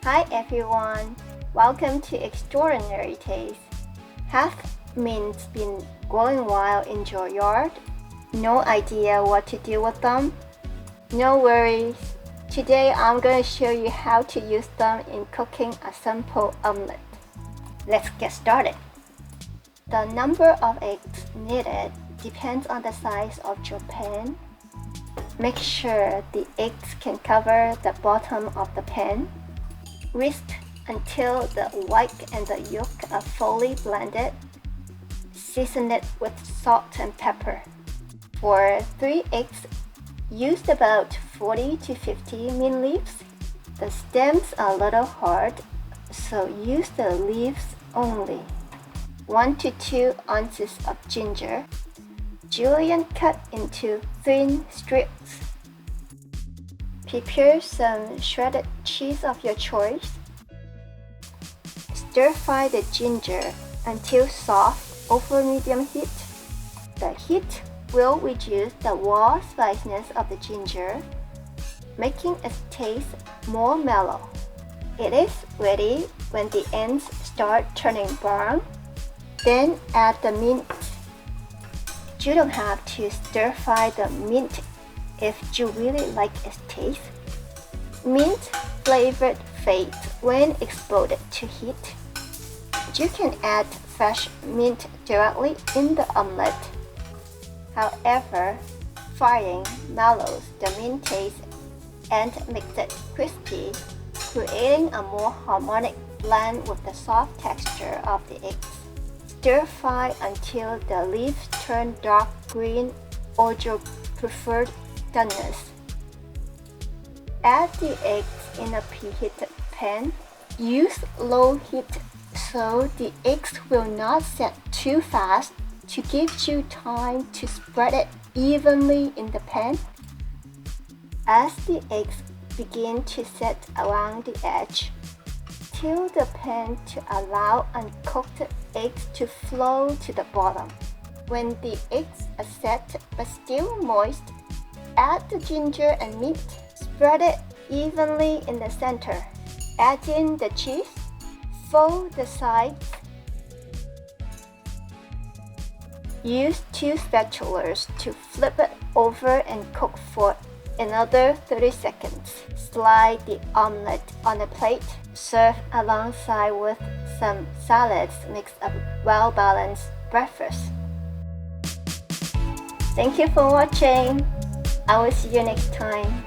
Hi everyone, welcome to Extraordinary Taste. Have mints been growing wild in your yard? No idea what to do with them? No worries, today I'm going to show you how to use them in cooking a simple omelette. Let's get started. The number of eggs needed depends on the size of your pan. Make sure the eggs can cover the bottom of the pan. Whisk until the white and the yolk are fully blended. Season it with salt and pepper. For 3 eggs, use about 40 to 50 mint leaves. The stems are a little hard, so use the leaves only. 1 to 2 ounces of ginger. Julienne cut into thin strips. Prepare some shredded cheese of your choice. Stir-fry the ginger until soft over medium heat. The heat will reduce the raw spiciness of the ginger, making its taste more mellow. It is ready when the ends start turning brown. Then add the mint. You don't have to stir-fry the mint if you really like its taste. Mint flavored fades when exposed to heat. You can add fresh mint directly in the omelette. However, frying mellows the mint taste and makes it crispy, creating a more harmonic blend with the soft texture of the eggs. Stir-fry until the leaves turn dark green or your preferred doneness. Add the eggs in a preheated pan. Use low heat so the eggs will not set too fast to give you time to spread it evenly in the pan. As the eggs begin to set around the edge, tilt the pan to allow uncooked eggs to flow to the bottom. When the eggs are set but still moist, add the ginger and mint. Spread it evenly in the center. Add in the cheese. Fold the sides. Use 2 spatulas to flip it over and cook for another 30 seconds. Slide the omelette on a plate. Serve alongside with some salads to make a well-balanced breakfast. Thank you for watching. I will see you next time.